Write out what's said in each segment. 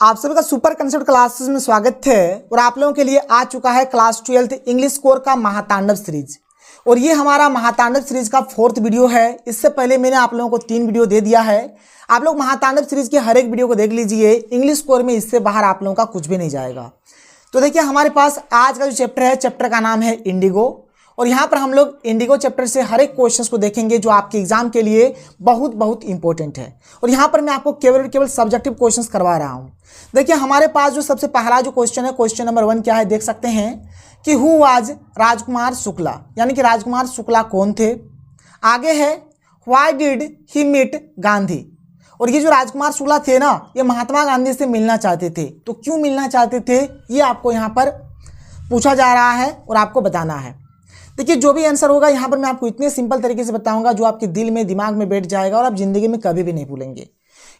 आप सभी का सुपर कंसेप्ट क्लासेस में स्वागत है और आप लोगों के लिए आ चुका है क्लास 12th इंग्लिश कोर का महातांडव सीरीज। और ये हमारा महातांडव सीरीज का 4th वीडियो है। इससे पहले मैंने आप लोगों को 3 वीडियो दे दिया है। आप लोग महातांडव सीरीज के हर एक वीडियो को देख लीजिए। इंग्लिश कोर में इससे बाहर आप लोगों का कुछ भी नहीं जाएगा। तो देखिए हमारे पास आज का जो चैप्टर है, चैप्टर का नाम है इंडिगो। और यहाँ पर हम लोग इंडिगो चैप्टर से हर एक क्वेश्चंस को देखेंगे जो आपके एग्जाम के लिए बहुत बहुत इंपॉर्टेंट है। और यहाँ पर मैं आपको केवल सब्जेक्टिव क्वेश्चंस करवा रहा हूँ। देखिए हमारे पास जो सबसे पहला जो क्वेश्चन है, क्वेश्चन नंबर 1 क्या है, देख सकते हैं कि हु वाज राजकुमार शुक्ला, यानी कि राजकुमार शुक्ला कौन थे। आगे है why did he meet Gandhi. और ये जो राजकुमार शुक्ला थे ना, ये महात्मा गांधी से मिलना चाहते थे। तो क्यों मिलना चाहते थे ये आपको यहाँ पर पूछा जा रहा है और आपको बताना है। देखिए जो भी आंसर होगा यहाँ पर मैं आपको इतने सिंपल तरीके से बताऊंगा जो आपके दिल में दिमाग में बैठ जाएगा और आप जिंदगी में कभी भी नहीं भूलेंगे।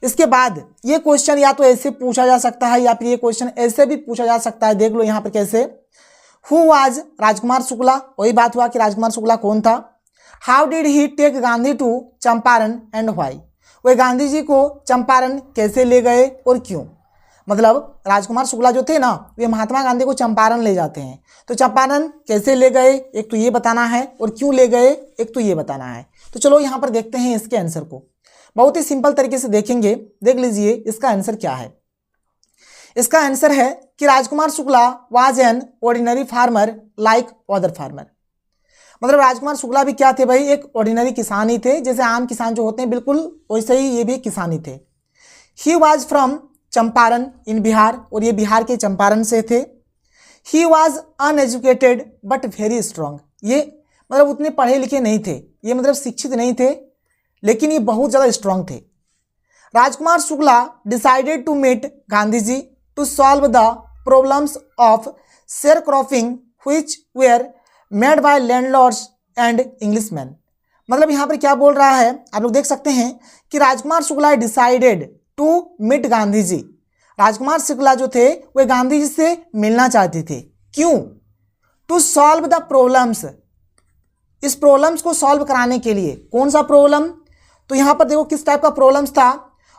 इसके बाद ये क्वेश्चन या तो ऐसे पूछा जा सकता है या फिर ये क्वेश्चन ऐसे भी पूछा जा सकता है। देख लो यहाँ पर कैसे, हु वाज राजकुमार शुक्ला, वही बात हुआ कि राजकुमार शुक्ला कौन था। How did he take Gandhi to Champaran and why, वे गांधी जी को चंपारण कैसे ले गए और क्यों। मतलब राजकुमार शुक्ला जो थे ना, वे महात्मा गांधी को चंपारण ले जाते हैं। तो चंपारण कैसे ले गए एक तो ये बताना है, और क्यों ले गए एक तो ये बताना है। तो चलो यहाँ पर देखते हैं इसके आंसर को। बहुत ही सिंपल तरीके से देखेंगे। देख लीजिए इसका आंसर क्या है। इसका आंसर है कि Rajkumar Shukla was an ordinary farmer like other farmer. मतलब राजकुमार शुक्ला भी क्या थे भाई, एक ऑर्डिनरी किसान ही थे। जैसे आम किसान जो होते हैं बिल्कुल वैसे ही ये भी किसान ही थे। ही वाज फ्रॉम चंपारण इन बिहार, और ये बिहार के चंपारण से थे। He was uneducated but very strong, ये मतलब उतने पढ़े लिखे नहीं थे, ये मतलब शिक्षित नहीं थे लेकिन ये बहुत ज़्यादा स्ट्रांग थे। Rajkumar Shukla decided to meet Gandhi ji to solve the problems of sharecropping which were made by landlords and Englishman. मतलब यहाँ पर क्या बोल रहा है, आप लोग देख सकते हैं कि Rajkumar Shukla decided to meet Gandhi ji. Rajkumar Shukla जो थे वे गांधी जी से मिलना चाहते थे। क्यों? टू सॉल्व द प्रॉब्लम्स, इस प्रॉब्लम्स को सॉल्व कराने के लिए। कौन सा प्रॉब्लम? तो यहाँ पर देखो किस टाइप का प्रॉब्लम्स था।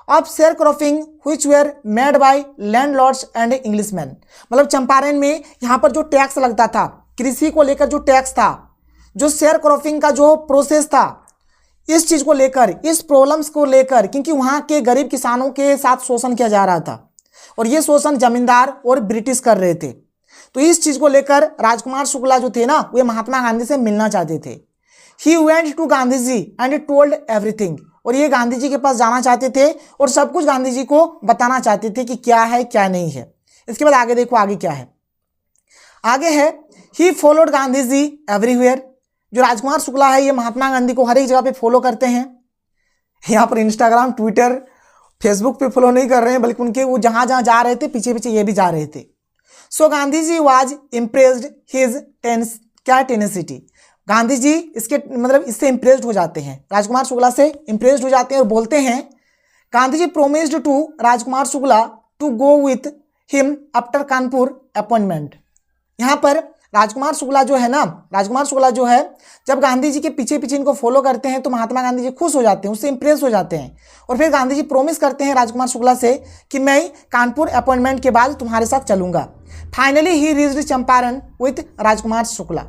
Of sharecropping which were made by landlords and Englishman. मतलब चंपारण में यहाँ पर जो टैक्स लगता था, कृषि को लेकर जो टैक्स था, जो शेयर क्रॉपिंग का जो प्रोसेस था, इस चीज़ को लेकर, इस प्रॉब्लम्स को लेकर, क्योंकि वहाँ के गरीब किसानों के साथ शोषण किया जा रहा था और ये शोषण जमींदार और ब्रिटिश कर रहे थे। तो इस चीज़ को लेकर राजकुमार शुक्ला जो थे ना, वे महात्मा गांधी से मिलना चाहते थे। He went to Gandhi ji and told everything, और ये गांधी जी के पास जाना चाहते थे और सब कुछ गांधी जी को बताना चाहते थे कि क्या है क्या नहीं है। इसके बाद आगे देखो आगे क्या है। आगे है he followed Gandhi ji everywhere. जो राजकुमार शुक्ला है ये महात्मा गांधी को हर एक जगह पे फॉलो करते हैं। यहाँ पर इंस्टाग्राम, ट्विटर, फेसबुक पे फॉलो नहीं कर रहे हैं, बल्कि उनके वो जहाँ जहाँ जा रहे थे पीछे पीछे ये भी जा रहे थे। So Gandhi ji was impressed his tenacity. Gandhi ji इसके मतलब इससे इम्प्रेस्ड हो जाते हैं, राजकुमार शुक्ला से इम्प्रेस्ड हो जाते हैं और बोलते हैं Gandhi ji promised to Rajkumar Shukla to go with him after Kanpur appointment. यहाँ पर राजकुमार शुक्ला जो है ना, राजकुमार शुक्ला जो है जब गांधी जी के पीछे पीछे इनको फॉलो करते हैं तो महात्मा गांधी जी खुश हो जाते हैं, उससे इंप्रेस हो जाते हैं। और फिर गांधी जी प्रॉमिस करते हैं राजकुमार शुक्ला से कि मैं कानपुर अपॉइंटमेंट के बाद तुम्हारे साथ चलूंगा। Finally he reached Champaran with Rajkumar Shukla.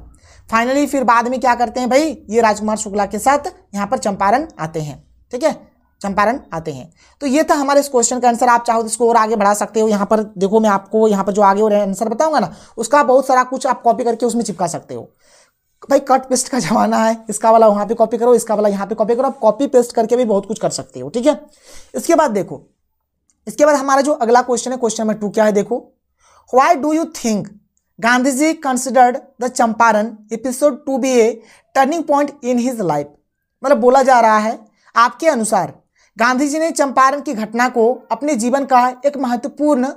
Finally फिर बाद में क्या करते हैं भाई, ये राजकुमार शुक्ला के साथ यहाँ पर चंपारण आते हैं। ठीक है, चंपारण आते हैं। तो ये था हमारे इस क्वेश्चन का आंसर। आप चाहो तो इसको और आगे बढ़ा सकते हो। यहाँ पर देखो मैं आपको यहाँ पर जो आगे और आंसर बताऊंगा ना, उसका बहुत सारा कुछ आप कॉपी करके उसमें चिपका सकते हो। भाई कट पेस्ट का जमाना है, इसका वाला वहाँ पे कॉपी करो, इसका वाला यहाँ पे कॉपी करो। आप कॉपी पेस्ट करके भी बहुत कुछ कर सकते हो। ठीक है, इसके बाद देखो, इसके बाद हमारा जो अगला क्वेश्चन है, क्वेश्चन नंबर 2 क्या है देखो। Why do you think Gandhi ji considered the Champaran episode to be a turning point in his life. मतलब बोला जा रहा है आपके अनुसार गांधी जी ने चंपारण की घटना को अपने जीवन का एक महत्वपूर्ण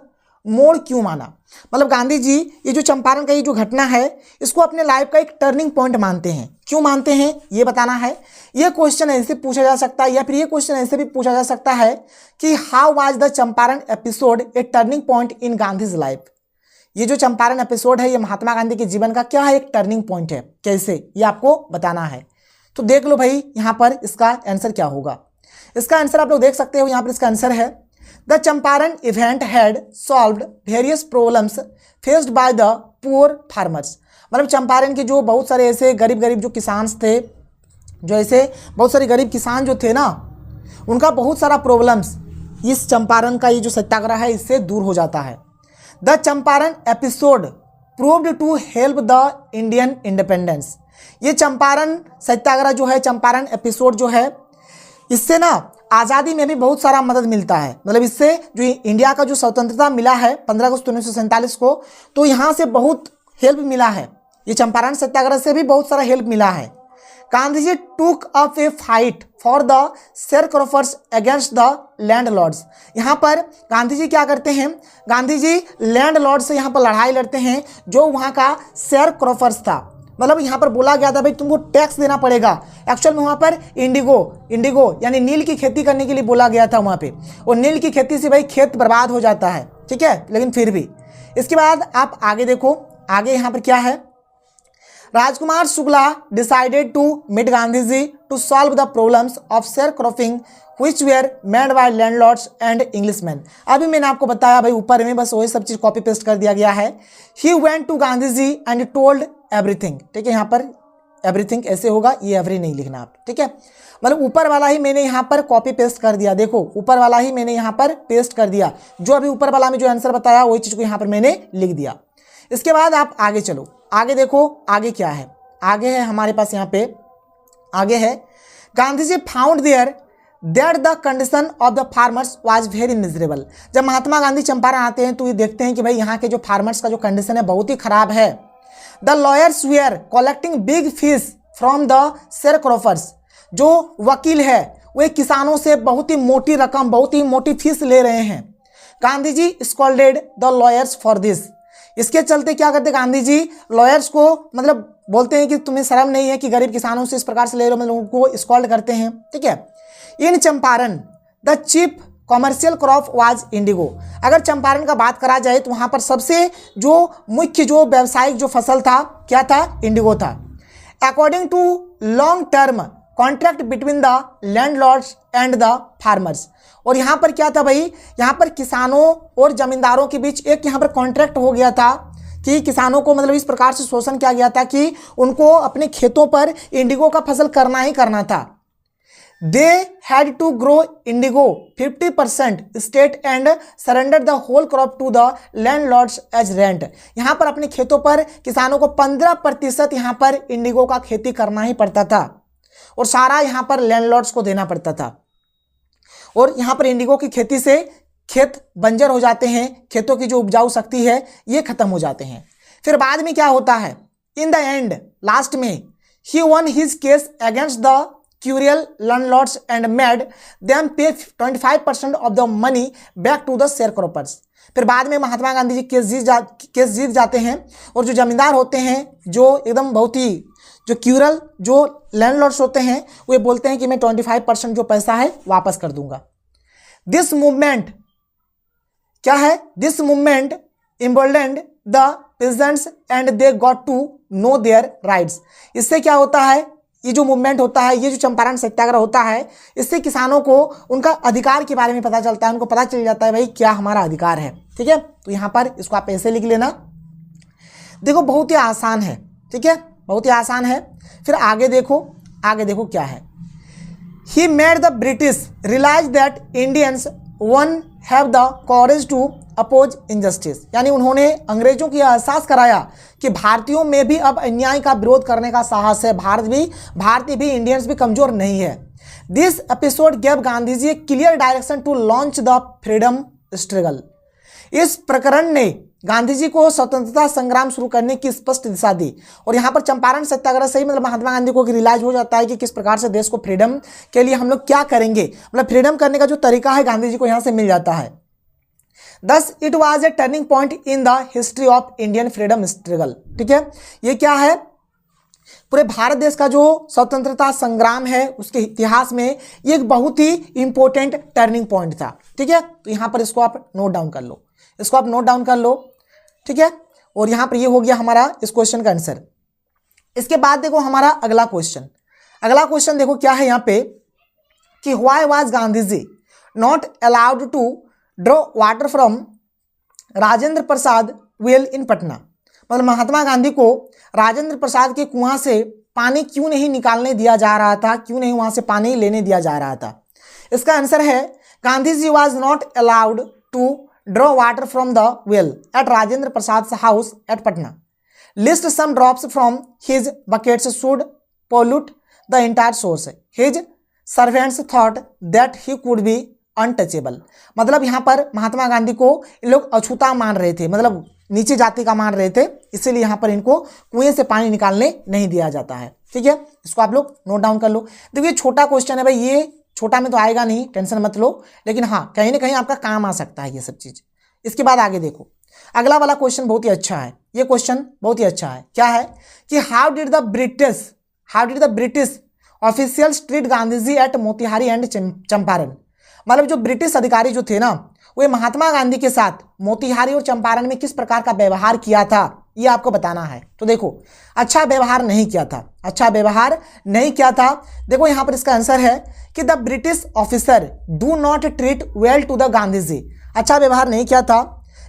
मोड़ क्यों माना। मतलब गांधी जी ये जो चंपारण का ये जो घटना है इसको अपने लाइफ का एक टर्निंग पॉइंट मानते हैं। क्यों मानते हैं ये बताना है। ये क्वेश्चन ऐसे पूछा जा सकता है या फिर ये क्वेश्चन ऐसे भी पूछा जा सकता है कि how was the Champaran episode A turning point in Gandhi's life. ये जो चंपारण एपिसोड है ये महात्मा गांधी के जीवन का क्या है, एक टर्निंग पॉइंट है। कैसे, ये आपको बताना है। तो देख लो भाई यहाँ पर इसका आंसर क्या होगा। इसका आंसर आप लोग देख सकते हो। यहाँ पर इसका आंसर है the Champaran event had solved various problems faced by the poor farmers. मतलब चंपारण के जो बहुत सारे ऐसे गरीब गरीब जो किसान थे, जो ऐसे बहुत सारे गरीब किसान जो थे ना, उनका बहुत सारा प्रॉब्लम्स इस चंपारण का ये जो सत्याग्रह है इससे दूर हो जाता है। The Champaran episode proved to help the Indian independence. ये चंपारण सत्याग्रह जो है, चंपारण एपिसोड जो है, इससे ना आज़ादी में भी बहुत सारा मदद मिलता है। मतलब इससे जो इंडिया का जो स्वतंत्रता मिला है 15 अगस्त 1947 को, तो यहाँ से बहुत हेल्प मिला है। ये चंपारण सत्याग्रह से भी बहुत सारा हेल्प मिला है। Gandhi ji took up a fight for the sharecroppers against the landlords. यहाँ पर गांधी जी क्या करते हैं, गांधी जी लैंडलॉर्ड से यहाँ पर लड़ाई लड़ते हैं जो वहाँ का शेयरक्रॉपर्स था। मतलब यहाँ पर बोला गया था भाई तुमको टैक्स देना पड़ेगा। एक्चुअल में वहाँ पर इंडिगो यानी नील की खेती करने के लिए बोला गया था वहाँ पे, और नील की खेती से भाई खेत बर्बाद हो जाता है, ठीक है, लेकिन फिर भी। इसके बाद आप आगे देखो, आगे यहाँ पर क्या है, Rajkumar Shukla decided to meet Gandhi ji to solve the problems of sharecropping which were made by landlords and Englishmen। अभी मैंने आपको बताया भाई ऊपर में बस वही सब चीज़ कॉपी पेस्ट कर दिया गया है। He went to Gandhi ji and told everything। ठीक है, यहाँ पर एवरीथिंग ऐसे होगा, ये एवरी नहीं लिखना आप, ठीक है। मतलब ऊपर वाला ही मैंने यहाँ पर कॉपी पेस्ट कर दिया। देखो ऊपर वाला ही मैंने यहाँ पर पेस्ट कर दिया, जो अभी ऊपर वाला में जो आंसर बताया वही चीज़ को यहाँ पर मैंने लिख दिया। इसके बाद आप आगे चलो, आगे देखो आगे क्या है। आगे है हमारे पास यहाँ पे, आगे है Gandhi ji found there that the condition of the farmers was very miserable. जब महात्मा गांधी चंपारण आते हैं तो ये देखते हैं कि भाई यहाँ के जो फार्मर्स का जो कंडीशन है बहुत ही खराब है। The lawyers were collecting big fees from the sharecroppers. जो वकील है वे किसानों से बहुत ही मोटी रकम, बहुत ही मोटी फीस ले रहे हैं। Gandhi ji scolded the lawyers for this. इसके चलते क्या करते गांधी जी, लॉयर्स को मतलब बोलते हैं कि तुम्हें शर्म नहीं है कि गरीब किसानों से इस प्रकार से ले रहे हो, मतलब उनको स्कॉल्ड करते हैं, ठीक है। In Champaran the cheap commercial crop was indigo. अगर चंपारण का बात करा जाए तो वहाँ पर सबसे जो मुख्य जो व्यावसायिक जो फसल था क्या था, इंडिगो था। According to long term contract between the landlords and the farmers. और यहाँ पर क्या था भाई, यहाँ पर किसानों और जमींदारों के बीच एक यहाँ पर कॉन्ट्रैक्ट हो गया था कि किसानों को मतलब इस प्रकार से शोषण किया गया था कि उनको अपने खेतों पर इंडिगो का फसल करना ही करना था। They had to grow indigo 50% state and surrender the whole crop to the landlords as rent. यहाँ पर अपने खेतों पर किसानों को 15% यहाँ पर इंडिगो का खेती करना ही पड़ता था और सारा यहाँ पर लैंडलॉर्ड्स को देना पड़ता था। और यहाँ पर इंडिगो की खेती से खेत बंजर हो जाते हैं, खेतों की जो उपजाऊ शक्ति है ये खत्म हो जाते हैं। फिर बाद में क्या होता है, इन द एंड लास्ट में he won his case against the cruel landlords and made them pay 25% of the money back to the sharecroppers. फिर बाद में महात्मा गांधी जी केस जीत जाते हैं और जो जमींदार होते हैं, जो एकदम बहुत ही जो क्यूरल जो लैंडलॉर्ड्स होते हैं, वे बोलते हैं कि मैं 25% जो पैसा है वापस कर दूंगा। दिस मूवमेंट क्या है, this movement emboldened the peasants and they got to know their rights. इससे क्या होता है, ये जो मूवमेंट होता है, ये जो चंपारण सत्याग्रह होता है, इससे किसानों को उनका अधिकार के बारे में पता चलता है, उनको पता चल जाता है भाई क्या हमारा अधिकार है, ठीक है। तो यहाँ पर इसको आप ऐसे लिख लेना। देखो बहुत ही आसान है, ठीक है, बहुत ही आसान है। फिर आगे देखो, आगे देखो क्या है, he made the British realise that Indians one have the courage to oppose injustice. यानी उन्होंने अंग्रेजों को यह एहसास कराया कि भारतीयों में भी अब अन्याय का विरोध करने का साहस है, भारतीय भी इंडियंस भी कमजोर नहीं है। This episode gave Gandhi ji a clear direction to launch the freedom struggle. इस प्रकरण ने गांधी जी को स्वतंत्रता संग्राम शुरू करने की स्पष्ट दिशा दी। और यहाँ पर चंपारण सत्याग्रह से ही मतलब महात्मा गांधी को रियलाइज हो जाता है कि किस प्रकार से देश को फ्रीडम के लिए हम लोग क्या करेंगे, मतलब फ्रीडम करने का जो तरीका है गांधी जी को यहाँ से मिल जाता है। Thus it was a turning point in the history of Indian freedom struggle. ठीक है, ये क्या है, पूरे भारत देश का जो स्वतंत्रता संग्राम है उसके इतिहास में ये एक बहुत ही इंपॉर्टेंट टर्निंग पॉइंट था। ठीक है, तो यहाँ पर इसको आप नोट डाउन कर लो, इसको आप नोट डाउन कर लो, ठीक है। और यहाँ पर ये हो गया हमारा इस क्वेश्चन का आंसर। इसके बाद देखो हमारा अगला क्वेश्चन, अगला क्वेश्चन देखो क्या है यहाँ पे कि why was Gandhi ji not allowed to draw water from Rajendra Prasad well in Patna. मतलब महात्मा गांधी को राजेंद्र प्रसाद के कुआं से पानी क्यों नहीं निकालने दिया जा रहा था, क्यों नहीं वहां से पानी लेने दिया जा रहा था? इसका आंसर है Gandhi ji was not allowed to draw water from the well at Rajendra Prasad house at Patna. Lest some drops from his buckets should pollute the entire source. His servants thought that he could be untouchable. मतलब यहाँ पर महात्मा गांधी को इन लोग अछूता मान रहे थे, मतलब नीचे जाति का मान रहे थे, इसीलिए यहाँ पर इनको कुएं से पानी निकालने नहीं दिया जाता है। ठीक है, इसको आप लोग नोट डाउन कर लो। देखिए छोटा क्वेश्चन है भाई, ये छोटा में तो आएगा नहीं, टेंशन मत लो, लेकिन हाँ कहीं ना कहीं आपका काम आ सकता है ये सब चीज। इसके बाद आगे देखो, अगला वाला क्वेश्चन बहुत ही अच्छा है, ये क्वेश्चन बहुत ही अच्छा है। क्या है कि how did the British officials treat Gandhi ji at Motihari and Champaran. मतलब जो ब्रिटिश अधिकारी जो थे ना, वे महात्मा गांधी के साथ मोतिहारी और चंपारण में किस प्रकार का व्यवहार किया था, ये आपको बताना है। तो देखो, अच्छा व्यवहार नहीं किया था, अच्छा व्यवहार नहीं किया था। देखो यहाँ पर इसका आंसर है कि the British officer do not treat well to the Gandhi ji. अच्छा व्यवहार नहीं किया था।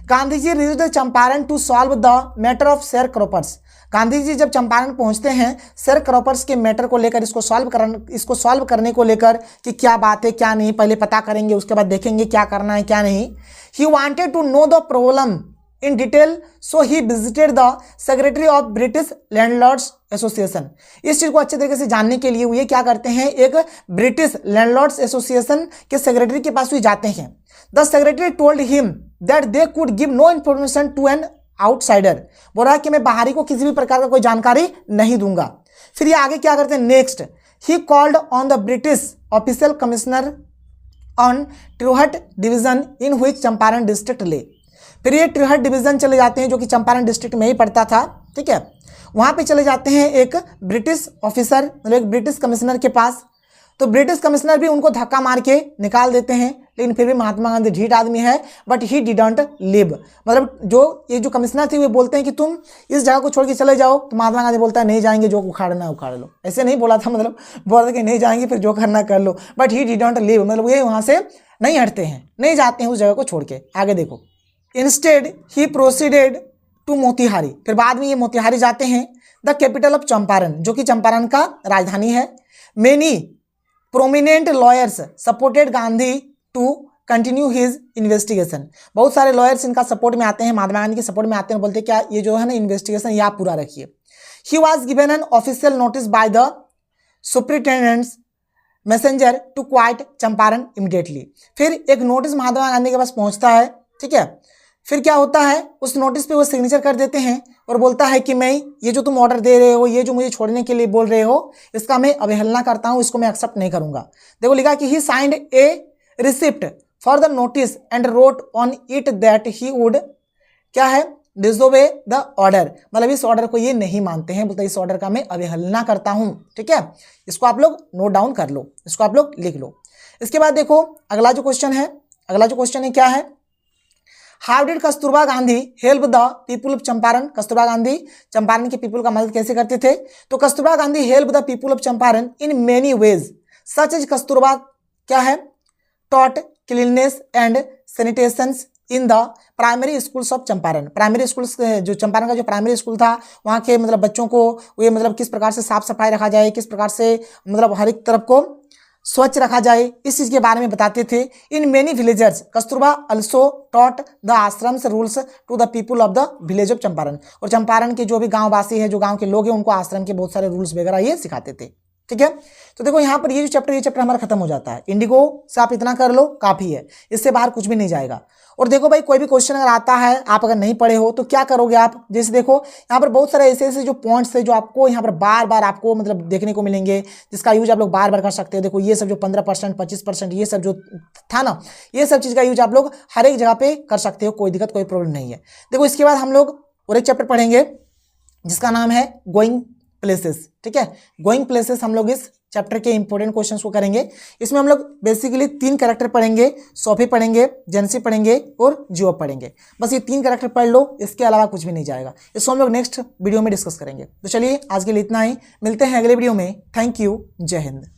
Gandhi ji reached Champaran to solve the matter of sharecroppers. Gandhi ji जब चंपारण पहुंचते हैं शेयर क्रॉपर्स के मैटर को लेकर, इसको सॉल्व करने को लेकर कि क्या बात है क्या नहीं, पहले पता करेंगे, उसके बाद देखेंगे क्या करना है क्या नहीं। He wanted to know the problem in detail, so he visited the secretary of British landlords association. इस चीज को अच्छे तरीके से जानने के लिए ये क्या करते हैं, एक ब्रिटिश लैंडलॉर्ड्स एसोसिएशन के सेक्रेटरी के पास भी जाते हैं। The secretary told him that they could give no information to an outsider. बोल रहा है कि मैं बाहरी को किसी भी प्रकार का कोई जानकारी नहीं दूंगा। फिर ये आगे क्या करते हैं, next he called on the British official commissioner on Tirhut division in which Champaran district lay. फिर ये ट्रिहट डिवीजन चले जाते हैं जो कि चंपारण डिस्ट्रिक्ट में ही पड़ता था। ठीक है, वहां पे चले जाते हैं एक ब्रिटिश ऑफिसर, मतलब एक ब्रिटिश कमिश्नर के पास। तो ब्रिटिश कमिश्नर भी उनको धक्का मार के निकाल देते हैं, लेकिन फिर भी महात्मा गांधी ढीठ आदमी है, बट ही डिडंट लिव। मतलब ये जो कमिश्नर थे वे बोलते हैं कि तुम इस जगह को छोड़ के चले जाओ, तो महात्मा गांधी बोलता है नहीं जाएंगे, जो उखाड़ना है उखाड़ लो। ऐसे नहीं बोला था, मतलब बोला था कि नहीं जाएंगे, फिर जो करना कर लो, बट ही डिडंट लिव, मतलब ये वहां से नहीं हटते हैं, नहीं जाते हैं उस जगह को छोड़ के। आगे देखो, instead he proceeded to Motihari. फिर बाद में ये मोतिहारी जाते हैं, द कैपिटल ऑफ चंपारण, जो कि चंपारण का राजधानी है। Many prominent lawyers supported Gandhi to continue his investigation. बहुत सारे लॉयर्स इनका सपोर्ट में आते हैं, महात्मा गांधी के सपोर्ट में आते हैं, बोलते हैं क्या ये जो है ना इन्वेस्टिगेशन ये आप पूरा रखिए। He was given an official notice by the superintendent's messenger to quit Champaran immediately. फिर एक नोटिस महात्मा गांधी के पास पहुंचता है। ठीक है, फिर क्या होता है, उस नोटिस पे वो सिग्नेचर कर देते हैं और बोलता है कि मैं ये जो तुम ऑर्डर दे रहे हो, ये जो मुझे छोड़ने के लिए बोल रहे हो, इसका मैं अवहेलना करता हूं, इसको मैं एक्सेप्ट नहीं करूंगा। देखो लिखा कि he signed A receipt for the notice and wrote on it that he would क्या है डिसोबे द ऑर्डर। मतलब इस ऑर्डर को ये नहीं मानते हैं, बोलते इस ऑर्डर का मैं अवहेलना करता हूं। ठीक है, इसको आप लोग नोट डाउन कर लो, इसको आप लोग लिख लो। इसके बाद देखो अगला जो क्वेश्चन है क्या है, how did Kasturba Gandhi help the people of Champaran. Kasturba Gandhi Champaran के पीपुल का मदद कैसे करते थे, तो Kasturba Gandhi help the people of Champaran in many ways such as Kasturba क्या है taught cleanliness and sanitation in the primary schools of Champaran. Primary schools जो चंपारण का जो प्राइमरी स्कूल था वहाँ के मतलब बच्चों को वे मतलब किस प्रकार से साफ सफाई रखा जाए, किस प्रकार से मतलब हर एक तरफ को स्वच्छ रखा जाए, इस चीज के बारे में बताते थे। In many villagers Kasturba also taught the ashrams rules to the people of the village of Champaran. और चंपारण के जो भी गांववासी है, जो गांव के लोग हैं, उनको आश्रम के बहुत सारे रूल्स वगैरह ये सिखाते थे। ठीक है, तो देखो यहाँ पर ये चैप्टर हमारा खत्म हो जाता है। इंडिगो से आप इतना कर लो काफी है, इससे बाहर कुछ भी नहीं जाएगा। और देखो भाई कोई भी क्वेश्चन अगर आता है, आप अगर नहीं पढ़े हो तो क्या करोगे आप, जैसे देखो यहाँ पर बहुत सारे ऐसे जो पॉइंट्स है जो आपको यहाँ पर बार बार आपको मतलब देखने को मिलेंगे, जिसका यूज आप लोग बार बार कर सकते हो। देखो ये सब जो 15% 25% ये सब जो था ना, ये सब चीज़ का यूज आप लोग हर एक जगह पे कर सकते हो, कोई दिक्कत कोई प्रॉब्लम नहीं है। देखो इसके बाद हम लोग और एक चैप्टर पढ़ेंगे जिसका नाम है गोइंग प्लेसेस। ठीक है, गोइंग प्लेसेस हम लोग इस चैप्टर के इंपॉर्टेंट क्वेश्चंस को करेंगे। इसमें हम लोग बेसिकली 3 कैरेक्टर पढ़ेंगे, सोफी पढ़ेंगे, जेंसी पढ़ेंगे और जियो पढ़ेंगे। बस ये 3 कैरेक्टर पढ़ लो, इसके अलावा कुछ भी नहीं जाएगा। इसको हम लोग नेक्स्ट वीडियो में डिस्कस करेंगे। तो चलिए आज के लिए इतना ही, मिलते हैं अगले वीडियो में। थैंक यू, जय हिंद।